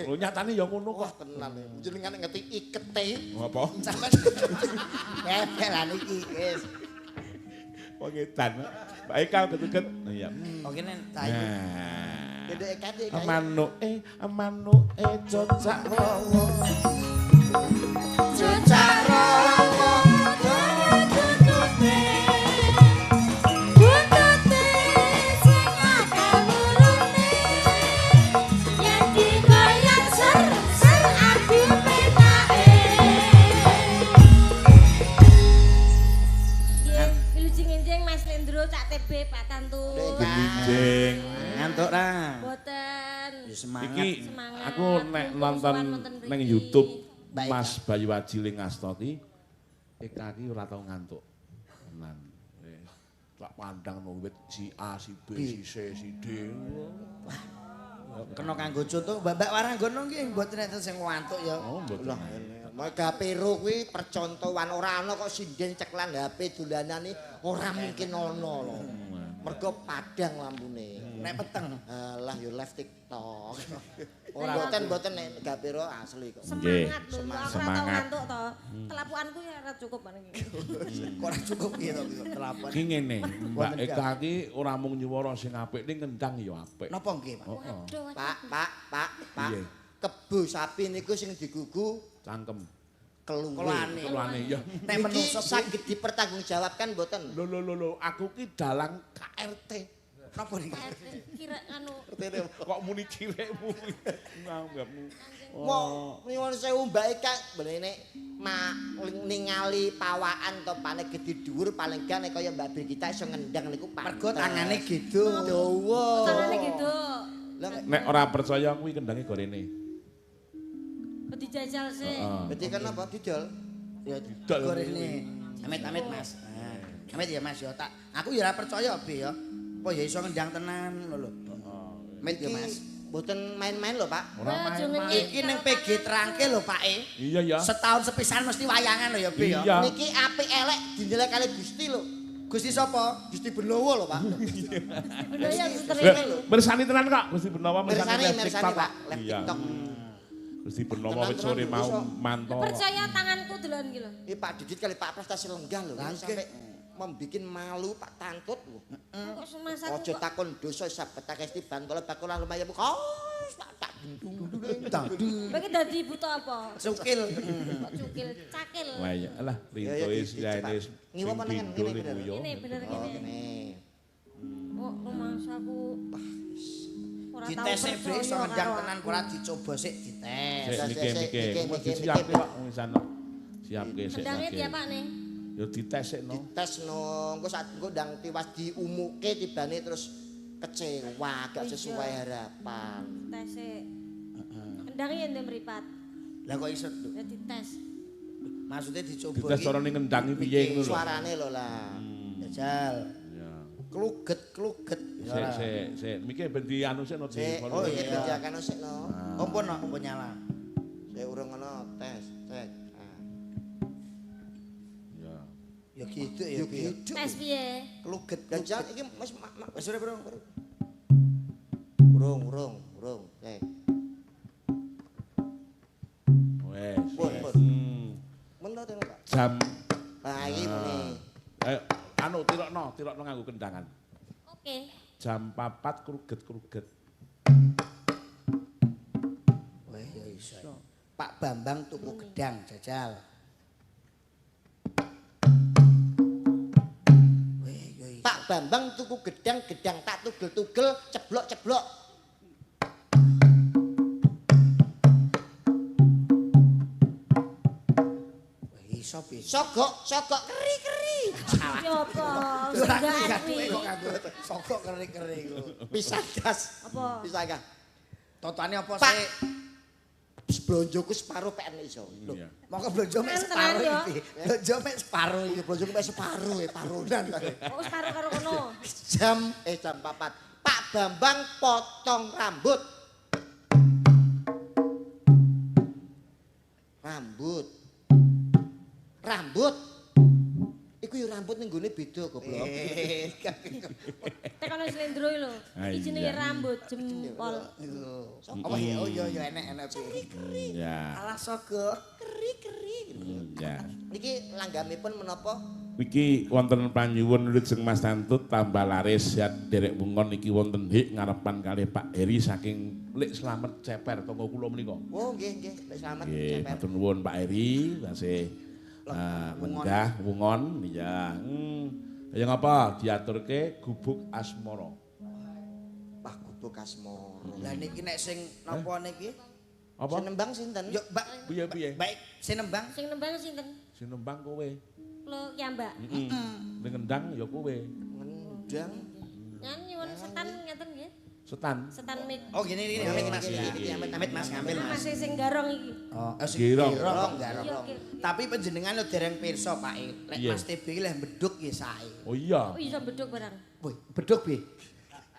Lho nyatane ya ngono Wah kok. tenan. Jenengan ngerti ikete. Apa? Sampeyan kepelan iki wis. Wong edan. Mbak Eka ketuket. Iya. Oh kene ta iki. Dede ekate kae. Manuke cocak wowo. Cocak rowo. Pak Tantu. Benjing. Ngantuk ra? Mboten. Ya semangat. Iki aku nek nonton ning YouTube Mas Bayu Wajiling Astoti Eka iki ora tau ngantuk. Tenan. Tak pandang no wit si A, si B, si C, si D. Kena kanggo contoh Mbak Waranggono nggih mboten enten sing ngantuk ya. Oh, mboten. Mega Pero kuwi percontohan ora ana kok sinden ceklan HP dolanane ora mungkin ana lho. Mergo padang lampune. Nek peteng lah yo live TikTok. Ora mboten nek Mega Pero asli kok. Semangat lho. Aku ora tau Semangat. ngantuk to. Telapuanku ya ora cukup paling iki. Kok ora cukup piye to telapan. Ki ngene, Mbak Eka iki ora mung nyuwara sing apik ning ngendang ya apik. Napa nggih, Pak? Waduh. Pak. Piye? Kebo sapi niku sing digugu Cangkem. keluane. Keluane ya. Nek menungso saged dipertanggungjawabkan mboten? Lho, aku ki dalang KRT. Napa niki? Kira anu Kok muni cirekmu. Nganggapmu. Mau nyuwun sewu Mbak Eka mrene ningali pawaan to paling gedhe dhuwur paling gak nek kaya Mbak Brigita iso ngendang niku pantes. Mergo tangane gitu. Dawa. carane gitu. Nek ora percaya kuwi kendange gorene. Dijajal sih. Berarti kan apa didol? Ya Didol. gorene. Amit-amit Mas. Amit ya Mas ya tak. Aku ya ora percaya Be ya. Apa ya iso ngendang tenan lho. Amit ya Mas. Mboten main-main lho Pak. Ora main-main. Iki ning PG Trangke lho Pak e. Iya ya. Setahun sepisan mesti wayangan lho ya Be ya. Iya. Niki apik elek dinilai kali Gusti lho. Gusti sapa? Gusti Benowo lho Pak. Bener ya terima lho. Bersani tenan kok Gusti Benowo Mirsani live TikTok, Pak, live Iya. TikTok. Gusti Benowo wis sore mau mantau. Percaya tanganku dolan iki lho. Iki Pak Didit kali Pak prestasi lenggah lho. Sampai membikin malu Pak Tantut lho. Kok semasaku Ojo takon dosa sabetake istiban kala bakola lumayan kos tak dundung. Bagi dadi buta apa? Cukil. Kok cukil, cakil. Lah ya lah Rinto wis yaene Ngiwa menengan ngene bener. Ini bener gini. Ngene. Kok rumahku ora tau Dites sik Bre iso ngendang karo tenan ora dicoba sik dites. Sik miki siapke kok wisan. Siapke sik. Kendangnya dia Pak nih. Ya dites sik no. Dites no, engko saat engko ndang tiwas diumuke tibane terus kecewa gak sesuai harapan. Tes sik. Kendangnya ndek mripat. Lah kok iso lho. Ya dites. Maksudnya dicoba Dites cara ning ngendangi piye ngono lho. Suarane lho lah. Jajal. Ya. Kluget. Sik. Miki ben di anu sik no di. Oh iya diakan sik no. Ompun no, ompun nyala. Saya urung ngono tes, cek. Ya. Ya gitu ya. Gitu. Tes piye? Kluget. Jajal iki Mas ora urung. Urung. Cek. Wes. Pun. Menurut Pak. Jam Nah iki muni. ayo anu tirokno nganggo kendangan. Oke. Jam 4 kruget. Wah ya iso. Pak Bambang tuku gedang jajal. Wah ya iso. Pak Bambang tuku gedang tak tugel-tugel, ceblok. Wah iso piye? Sogok keri-keri. Ya apa? Sokok keri-keri ku. Pisah gas. Apa? Pisah gas. Totane apa Pak. sih? Blonjoku separo PN iso. Lho, Iya. Mongko blonjo mek Tenan, separo ya. iki. Blonjo mek separo iki. blonjoku mek separo paronan. Kok wis karo kono? Jam 4. Pak Bambang potong rambut. Rambut. Iku yo rambut ning gone beda goblok. Tekan wis slendro lho. Iki jenenge rambut jempol. Apa ya? Oh iya enek-enek. Ya. Alah sogo. Ya. Niki langgamipun menapa? Iki wonten panyuwun Lujeng Mas Tantut tambah laris ya derek bungon iki wonten hik ngarepan kalih Pak Heri saking Lek Slamet Ceper tangga kula menika. Oh nggih nggih, Lek Slamet Nggih, Ceper. matur nuwun Pak Heri tasih menggah wungon ya. Ya ngapa diaturke gubuk asmara. Wah gubuk asmara. Lah niki nek sing napa niki? Apa? Sing nembang sinten? Yo, Mbak. Piye? Baik, sing nembang. Sing nembang sinten? Sing nembang kowe. Kulo ki Mbak. Heeh. Ning ngendang ya kowe. Ngendang. Nyan nyuwun setan ngeten nggih. Setan. Setan mik. Oh gini amit Mas. Iki Amit Mas ngambil Mas Mas. sing garong iki. Oh, Girong. garong. Iya, oke. Tapi panjenengan lho dereng pirsa Pak. Lek Iya. Mas TB iki leh beduk ya sae. Oh iya. Oh iso beduk barang. Woi, beduk Bi.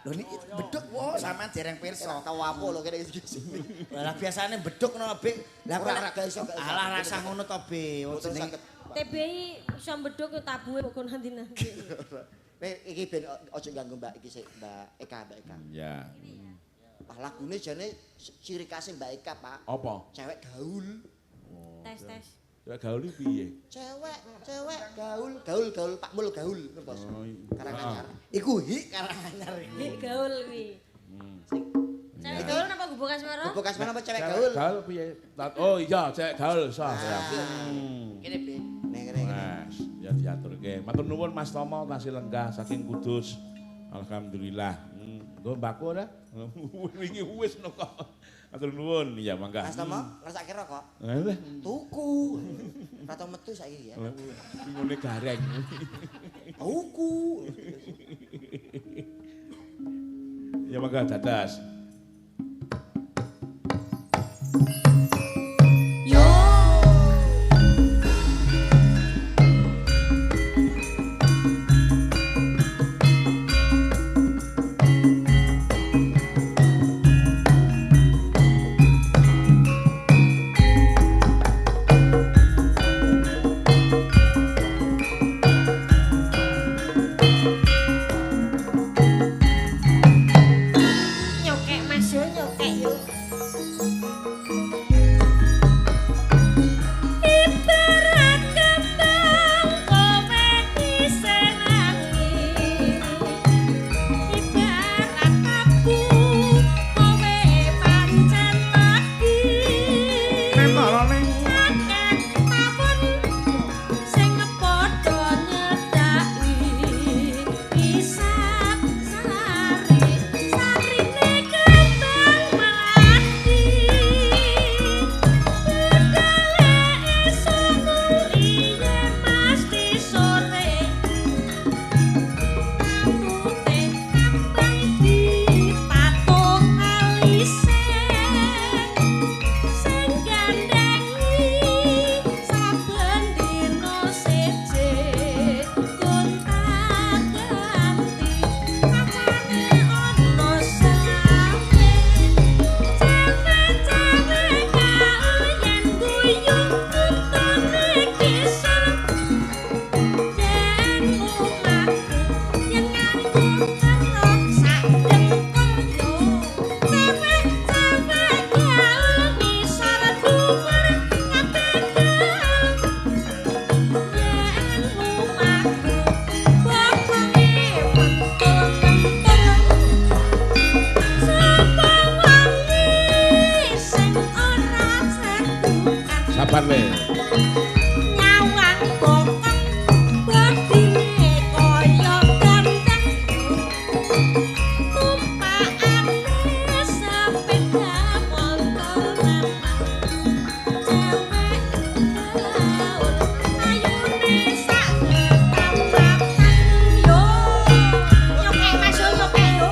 Lho niki beduk wo sampean dereng pirsa. Ora tau apa lho kene iki. Lah biasane beduk ngono Bi. Lah kok Ora gak iso. alah rasa ngono to Bi. Oh jeneng TBI iso beduk yo tabuhe kok nanti-nanti. Iki ben aja ganggu Mbak iki sik Mbak Eka. Ya. Wah lagune jane ciri khas Mbak Eka, Pak. Apa? Cewek gaul. Tes. Ya gaul iki piye? Cewek gaul Pak Mul gaul Bos. Oh, Karanganyar. iku hi karanganyar iki. Hik gaul kuwi. Cewek gaul napa gubuk asmara? Gubuk asmara apa cewek gaul? Gaul piye? Oh iya, cewek gaul sah. Kene Bi. Ning kene. Mas, ya diaturke. Matur nuwun Mas Tomo tasih lenggah saking Kudus. Alhamdulillah. Nggo mbako ora? Wingi wis kok. Matur nuwun. Ya mangga. Mas Tomo ngrasake rokok. Lah, Tuku. Ora tau metu saiki ya. ngene gareng. Tuku. Ya mangga dadas. Nyokek Mas yo nyokek yo. Ibarat kembang kowe isih nangis. Ibarat abu kowe pancen lagi. Akeh mawon sing padha nyedaki isap sari sarine kembang melati budale esuk muriye mesti sore rambute kembang dipatung alise sing gandhengi saben dina seje gonta-ganti kancane ana selawe cewek-cewek gaul yen guyu utune kisah yen lumaku yen nganggo kerok sak dengkul yo cewek-cewek gaul ngisor dhuwur kabeh yen lumaku bokonge mentul-mentul sapa wangi sing ora cedukan Sabar le. nyawang bokong bodine kaya ganteng tumpakane sepeda motor memang cewek gaul ayune sak ketamakan yo nyokek Mas yo nyokek yo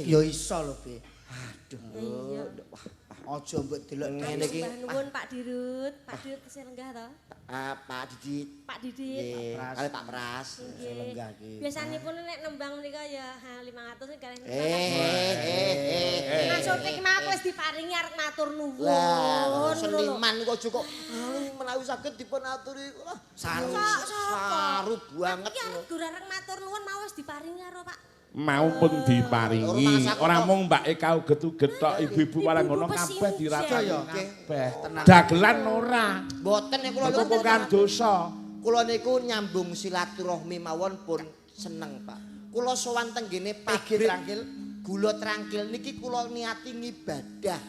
Ya iso lho, Be. Iya. Aja mbok delok ngene iki. Nuwun Pak Dirut, Pak Dirut tesih lenggah to? Pak Didit. Pak Didit. Nggih, kali Pak Pras. Nggih. lenggah iki. Biasanipun nek nembang menika ya 500 kalih. Maksudnya ki mau wis diparingi arep matur nuwun. Lah, seniman kok cukup menawi saged dipun aturi saru banget. Ya gur arep matur nuwun mau wis diparingi karo Pak. Mau pun diparingi. Ora mung Mbak Eka uget-uget tok, ibu-ibu paling ngono kabeh diracaya kabeh. Dagelan ora. Mboten nek kula Niku bukan dosa. Kula niku nyambung silaturahmi mawon pun seneng, Pak. Kula sowan tenggene pabrik trangkil, gula trangkil niki kula niati ngibadah.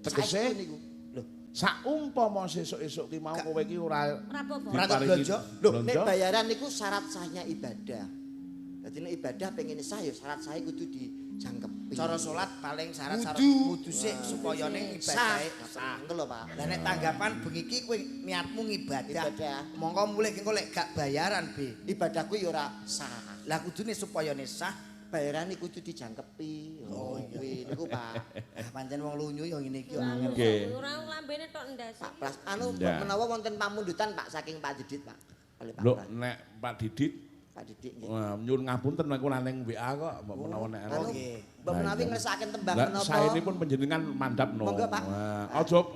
Tegese niku. Lho, saumpama sesuk-esuk ki mau kowe iki ora apa-apa. ora diparingi blonjo. Lho, nek bayaran niku syarat sahnya ibadah. Dadi nek ibadah pengen sah ya syarat sah kudu dijangkepi. Cara salat paling syarat-syarat wudu sik supaya ning ibadahe sah. Ngono lho, Pak. Lah nek tanggapan bengi iki kowe niatmu ngibadah. Ibadah. Mongko mulih engko lek gak bayaran, Be. Ibadahku ya ora sah. Lah kudune supaya sah Bayaran niku kudu dijangkepi. Oh, kuwi niku, Pak. pancen wong lunyu ya ngene iki yo angel. Nggih. Ora lambene tok ndasi. Pak Pras, anu Ndak. menawa wonten pamundutan Pak saking Pak Didit, Pak. Oleh Pak Lho Pras. nek Pak Didit Pak Didit nggih. nyuwun ngapunten nek kula ning WA kok mbok menawa nek Anu, Nggih. mbok menawi ngersakaken tembang Lah menapa? saenipun panjenengan mandap no. Monggo, Pak.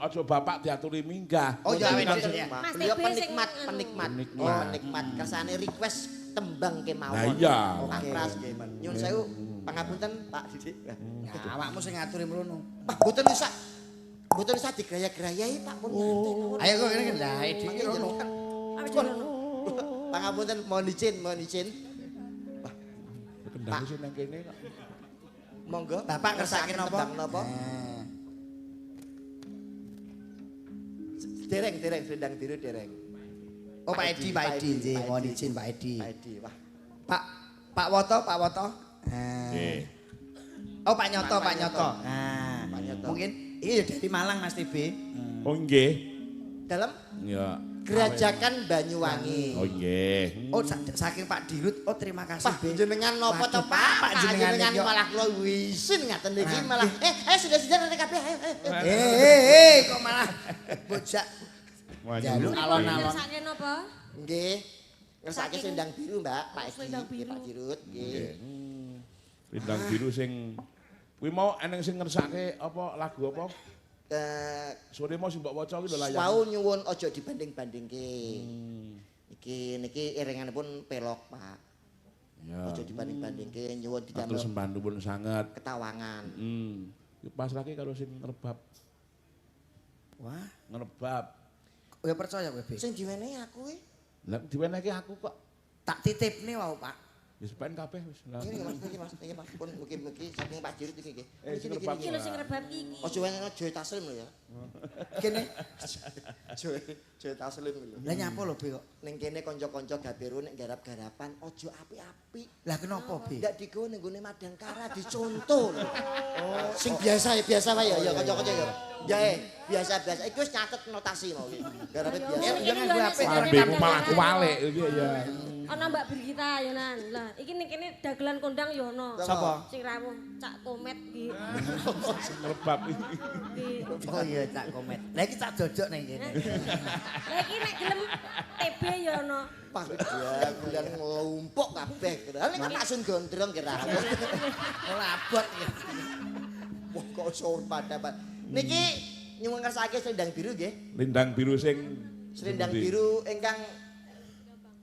Aja bapak diaturi minggah. Oh, ya, Mboten, awet Pak. Mas Beliau TB sing penikmat, anu. penikmat. Penikmat. Oh, penikmat. Kersane request tembang kemawon. Lah iya. Pak Pras nggih. Nyuwun sewu pangapunten Pak Didit. Nah, awakmu sing ngaturi mrono. Pak mboten usah. Mboten usah digraya-grayai Pak pun. Ayo kok ngene kendhae dik Mangke rono. jenengan. Awet dhewe. Pangapunten mohon izin, mohon izin. Kendang sing nang kene kok. Monggo. Bapak ngersakaken napa? Tembang napa? Dereng, selendang biru dereng. Oh, Pak Edi nggih, mohon izin Pak Edi. Pak Edi, wah. Pak Woto. Nggih. Oh, Pak Nyoto. Pak Nyoto. Nah, Pak Nyoto. mungkin ini dari Malang Mas TB. Oh nggih. Dalam Ya. Gerajakan Banyuwangi. Oh nggih. Oh, saking Pak Dirut. Oh, terima kasih, Pak Be. jenengan napa to, Waduh, Pak? Pak jenengan iki. malah kula wisin ngaten niki malah. Ayo sudah nanti kabeh ayo. Kok malah bojak Jaluk alon-alon. Ngersake napa? Nggih. Ngersake selendang biru, Mbak. Pak Edi, Selendang biru. Pak Dirut nggih. Rindang biru sing kuwi mau eneng sing ngersake apa lagu apa? Sore mau sing mbok waca kuwi lho layang. Wau nyuwun aja dibanding-bandingke. Niki iringanipun pelok, Pak. Ya. Aja dibanding-bandingke nyuwun Atur didamel sembah nuwun sanget. ketawangan. Pas lagi karo sing ngerebab. Wah, Ngerebab. kowe percaya kowe, Be? Sing diwenehi aku kuwi. Lah diwenehke aku kok. Tak titipne wae, Pak. Wis ben kabeh wis. Lah. Iki Mas, pun mugi-mugi saking Pak Dirut iki nggih. Sing ngerebab. Iki lho sing rebab iki. Aja wenehi Joy Taslim lho ya. Kene. Joy Taslim lho. Lah nyapa lho, Be kok? Ning kene kanca-kanca gaberu nek garap-garapan aja apik-apik. Lah kenapa, Be? Ndak digawa ning gone Madangkara dicontoh lho. Sing biasa wae ya kanca-kanca ya. Ya biasa-biasa. Iki wis nyatet notasi mau iki. Garape biasa. Ya nganggo HP. Ambemu malah kuwalik iki ya. Ana Mbak Brigita ya nan. Lah iki ning kene dagelan kondang ya ana. Sapa? Sing rawuh Cak Komet iki. Sing ngerebab iki. Iki. Oh iya, Cak Komet. Lah iki tak dodok ning kene. Lah iki nek gelem TB ya ana. Pas dia bulan ngelumpuk kabeh. Lah nek tak sun gondrong kira. Ora abot iki. Wah kok sowan pada Pak. Niki nyuwun ngersake selendang biru nggih. Rindang biru sing Selendang biru ingkang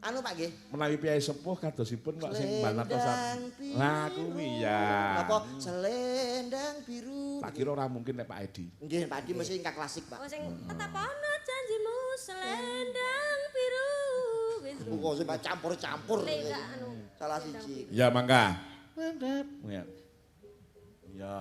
anu Pak nggih. menawi piyai sepuh kadosipun kok sing banatosan. Selendang Lah kuwi ya. Napa selendang biru. Tak kira ora mungkin nek Pak Edi. Nggih Pak Edi mesti ingkang klasik Pak. Oh sing tetap ana janji selendang biru. Wis. Kok sing campur-campur. Salah siji. Ya mangga. Ya. Ya.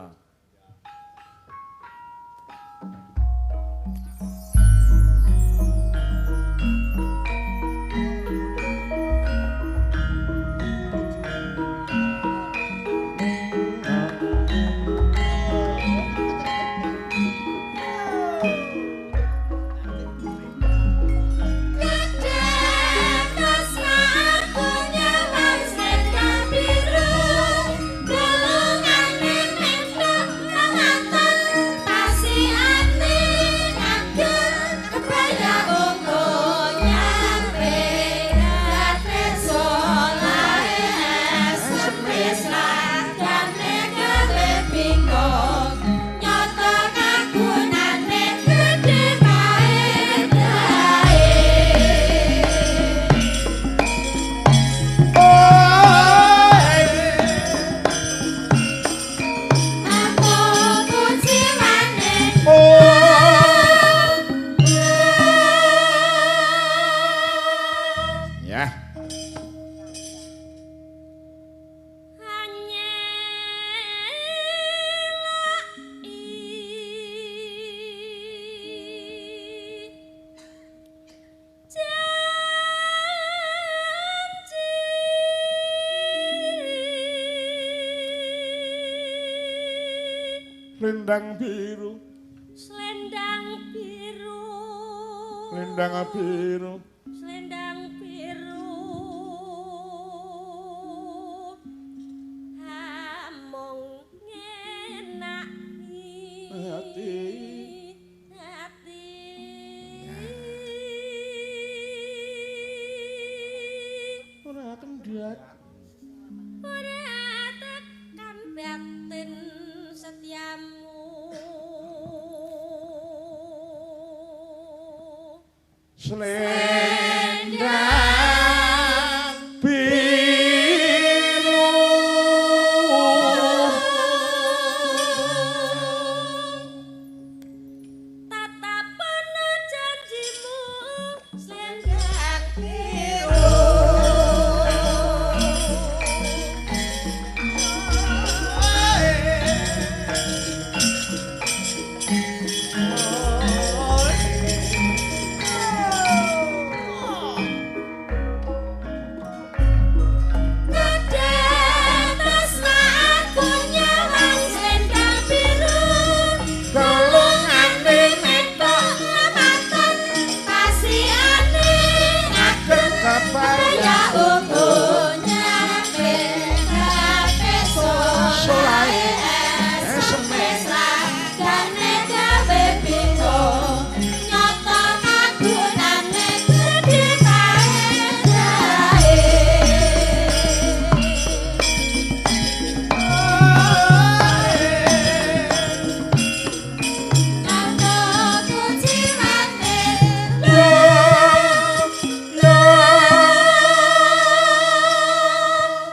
Selendang biru. Selendang biru. Selendang biru. Selendang biru. Among ngenaki hati. Ora kendhat. Ora tekan batin setiamu. Selendang biru. Tatapan janjimu selendang biru.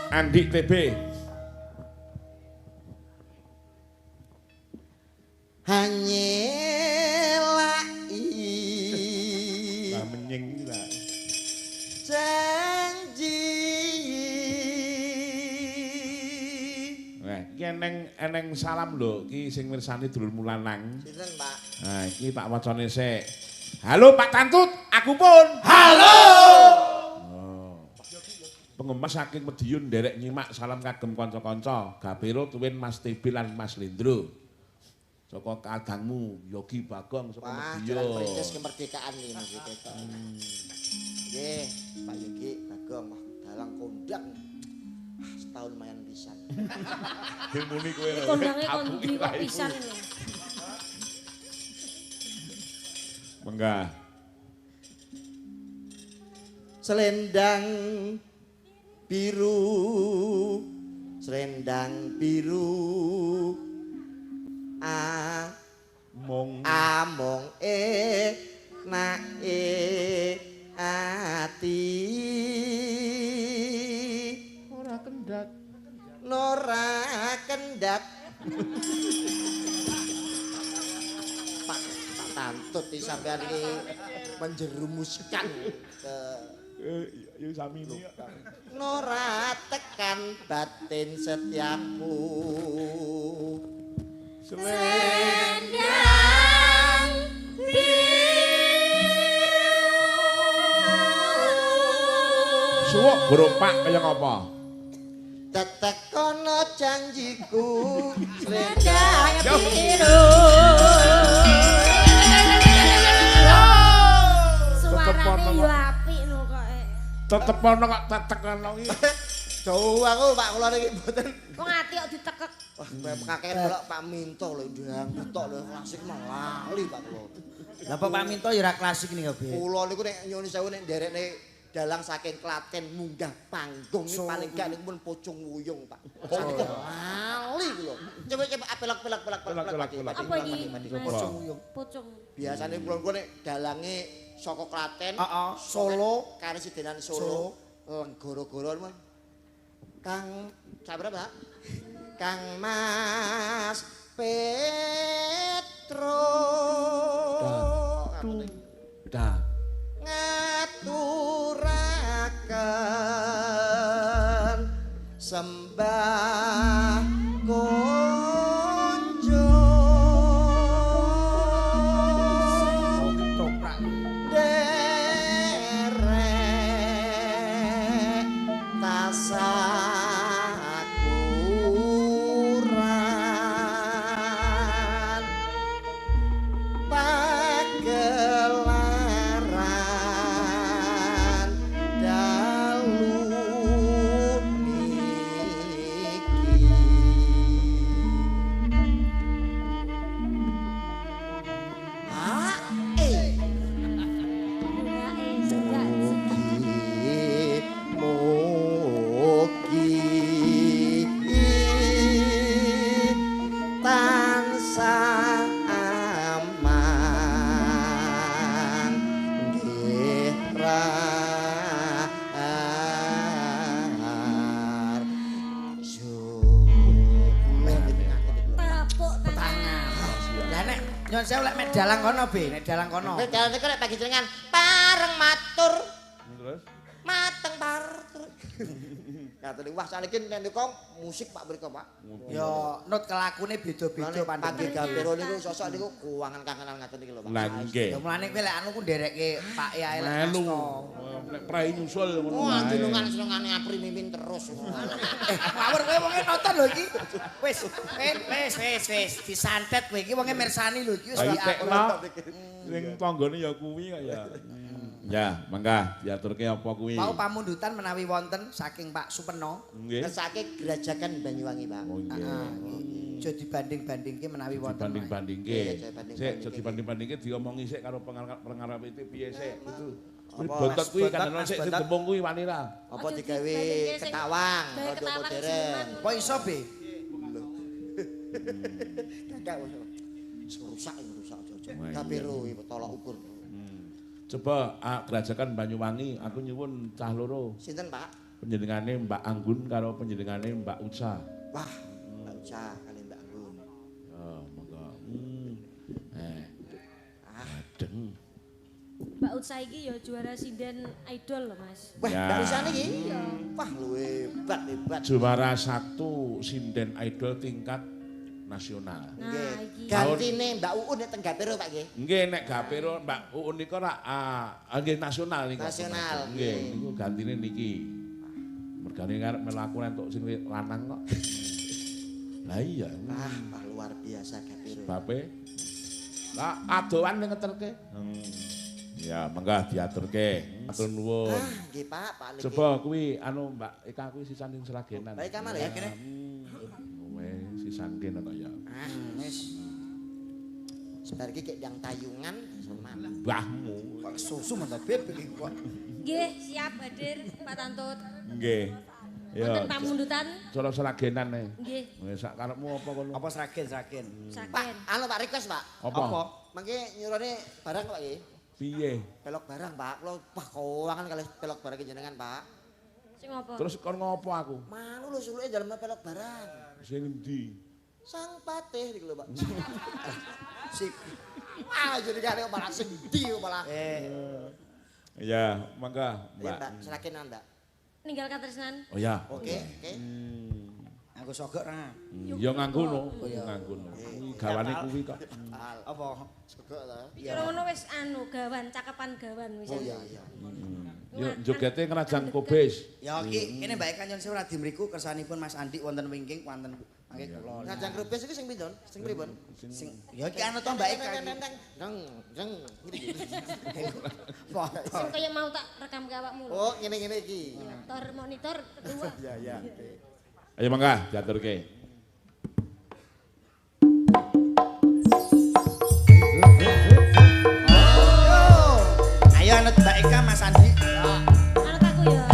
Andi TB. Hanyelai Lah menying lah. janji. Nah, iki eneng salam lho, iki sing mirsani dulurmu lanang. Sinten, Pak? Nah, iki tak wacane sik. Halo Pak Tantut, aku pun. Halo. Pengemas saking Madiun nderek nyimak salam kagem kanca-kanca. Gapiro tuwin Mas Tibil lan Mas Lindro. Saka kadangmu Yogi Bagong saka Wah, Madiun. jalan perintis kemerdekaan nih Mas Tito. Nggih, Pak Yogi Bagong wah dalang kondang. Setahun lumayan pisan. Muni kowe lho. Kondange kondi kok pisan lho. Menggah. Selendang biru, selendang biru, Mong among nae ati, ora kendhat. nora kendhat. Pak bantut iki sampean iki menjerumuskan ke Ya sami ini. Nora tekan batin setiapmu. Selendang biru. Suwuk geropak kaya ngapa? Tetek kono janjiku Selendang selendang biru. Suarane yo apik lho kok. Tetep ana kok tetek ana iki. Jauh aku Pak kula niki mboten. Wong ati kok ditekek. Wah, kakean kula Pak Minto lho ndang tok lho klasik mah lali Pak kula. Lah Pak Minto ya ora klasik nih Be. Kula niku nek nyuwun sewu nek nderekne dalang saking Klaten munggah panggung iki paling gak niku pun Pucung Wuyung Pak. Lali kula. Coba apelak-pelak. Apa iki? Pucung Wuyung. Pucung. Biasane kula nek dalange saka Klaten, Solo, Karesidenan Solo, goro-goro men. Kang sabra Pak? Kang Mas Petro. Dah. Ngaturaken sembah konjo toprak. derek tasakuran pagelaran dalu niki. Ah, Mugi tansah aman nggih Tepuk tangan. Lah nek nyon sewu lek mek dalang kono Be, nek dalang kono. Nek dalan niku nek pagi jenengan pareng matur Terus mateng partur. Katene wah saniki nek niku musik Pak mriko Pak. Ya not kelakune beda-beda Pagi pandhe. Gapiro niku sosok niku kuwangan kangenan ngaten iki lho Pak. Lah nggih. Ya mulane kowe lek anu ku nderekke Pak Yai lek Melu. Asto. Nek prai nyusul ngono. Wah, wae. jenengan-jenengane apri mimin terus. Ngawur kowe wonge nonton lho iki. Wis disantet kowe iki wonge mirsani lho iki wis Ayo diatur. tekno. Ning tanggane ya kuwi kok ya. Ya, mangga diaturke apa kuwi? Mau pamundutan menawi wonten saking Pak Supeno. Nggih. Kesake Gerajakan Banyuwangi, Pak. Oh nggih. Aja dibanding-bandingke menawi wonten. Dibanding-bandingke. Iya, aja banding-bandingke. Sik, dibanding-bandingke diomongi sik karo pengarap itu piye sik. Itu. Kuwi Apa, bontot Mas kuwi Bontot, kan Mas sik Bontot? dibong kuwi wani ra. Apa Aja digawe dibandingke sing ketawang, gawe rada ketawang modern. jimat. Kok iso Be? Kakak rusak aja. Wah, iya. Gapiro iki tolak ukur. Coba Gerajakan Banyuwangi aku nyuwun cah loro. Sinten, Pak? Panjenengane Mbak Anggun karo panjenengane Mbak Uca. Wah, Mbak Uca kali Mbak Anggun. Oh, monggo. Adeng. Mbak Ut saiki ya juara sinden idol loh Mas. Wah, Ya. Mbak Uca niki. Wah, luwe hebat. Juara 1 sinden idol tingkat nasional. Nah, Nggih. iki. Gantine Mbak Uun nek teng Gapiro, Pak nggih. Nggih nek Gapiro Mbak Uun niku ra nggih nasional niku. Nasional, Nggih, nggih. niku gantine niki. Mergane arep melaku entuk sing lanang kok. Lah iya. Wah, luar biasa Gapiro. Bape. Lah adoan ning ngeterke. Ya, mangga diaturke. Matur nuwun. Nggih, Pak niki. Coba kuwi anu Mbak Eka kuwi sisan ning seragenan. Baik Kamal ya kene. Wes sisan kene kok ya. Wis. Sebentar iki kek ndang tayungan seman. Mbahmu. Kok susu mantap Beb iki kok. Nggih, siap hadir Pak Tantut. Nggih. Wonten Ya. pamundutan. Cara seragenan e. Nggih, Wes sak karepmu apa kono? Apa sragen? Pak, saken. anu Pak request, Pak. Apa? Mangke nyurane barang Pak nggih. Piye? Pelok barang, Pak. Kula wah kawangan kali pelok barang jenengan, Pak. Sing apa? Terus kon ngopo aku? Manu lho suluke dalem pelok barang. Sing endi? Sang patih iki lho, Pak. Sip. Wah, jadi kare malah sedih malah. Ya, mangga, Mbak. Mbak. Silakan Anda. Ninggal katresnan. Oh ya. Oke. Aku sogok ra. Ya nganggo no, nganggo no. Gawane kuwi kok. Apa? Sogok ta. Kira ngono wis anu gawan, cakapan gawan wis. Oh iya iya. Yo jogete kerajaan Kobes. Ya iki kene Mbak Eka nyon sewu radi mriku kersanipun Mas Andi wonten wingking wonten mangke kula. Ngajang Krubes iki sing pindon? Sing pripun? Sing ya iki anu to Mbak Eka iki. Jeng Foto. Sing kaya mau tak rekam ke awakmu. Oh, ngene-ngene iki. Monitor kedua. Iya iya. Ayo mangga diaturke. Ayo anut Mbak Eka Mas Andi. Anut aku ya.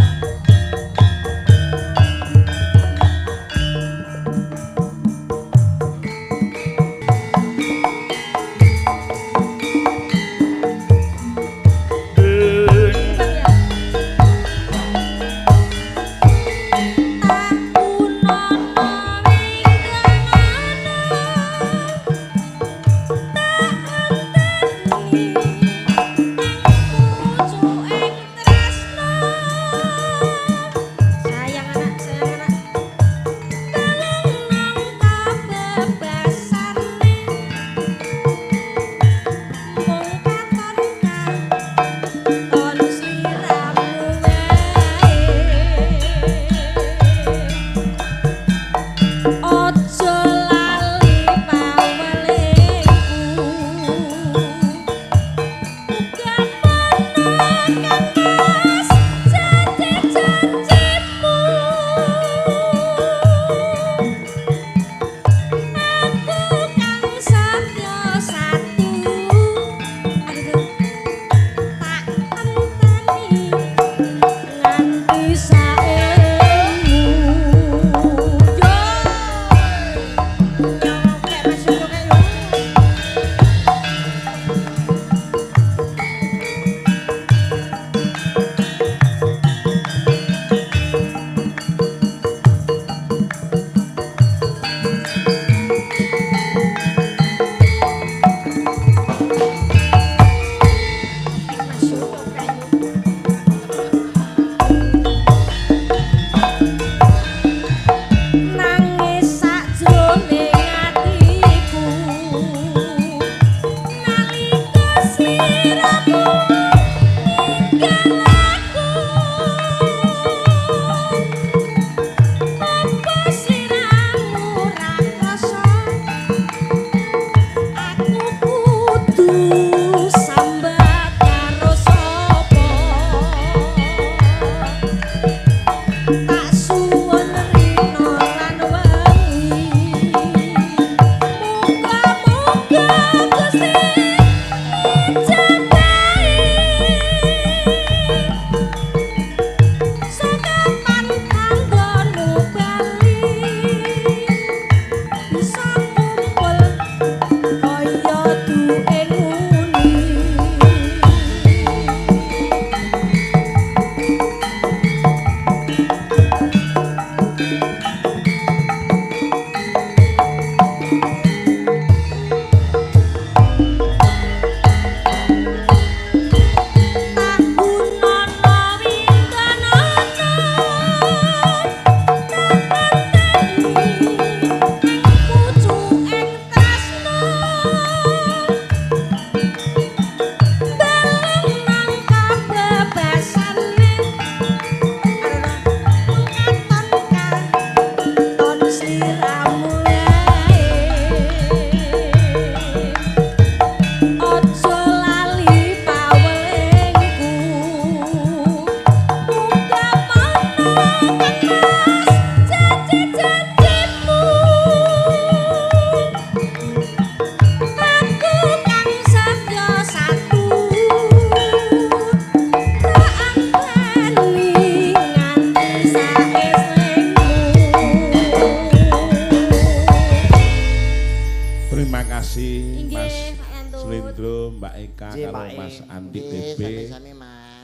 Mbak Eka karo Mas Andi DB.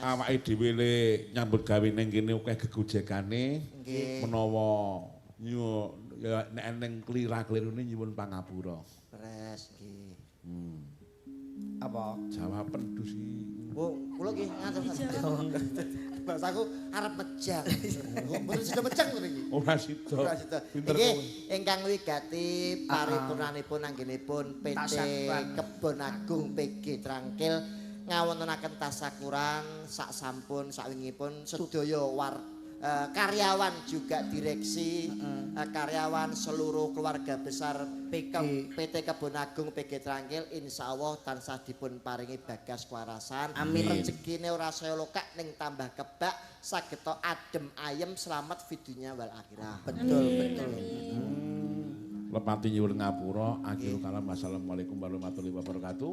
Awake dhewe le nyambut gawe ning kene akeh gegojekane menawa nek ning klira-klirune nyuwun pangapura. Pres nggih. Apa? Jawa Pendus iki. Oh, kula nggih ngatur. Bahasaku arep mejang. Mboten sida mejang ngono iki. Ora sida. Ora sida. Pinter Iki kowe. ingkang wigati paripurnanipun anggenipun PT Tasakuran. Kebon Agung PG Trangkil ngawontenaken tasakuran sak sampun sakwingipun sedaya karyawan juga direksi karyawan seluruh keluarga besar PT Kebon Agung PG Trangkil insyaallah tansah dipun paringi bagas kewarasan Amin. rezekine ora saya lokak ning tambah kebak sageta adem ayem selamat fidunya wal akhirah Betul, betul. Lepati nyuwun ngapura, akhirul kalam wassalamualaikum warahmatullahi wabarakatuh.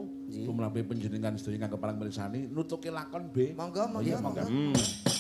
Tumrap panjenengan sedaya ingkang kepareng mirsani nutuke lakon B. monggo Iya, monggo monggo.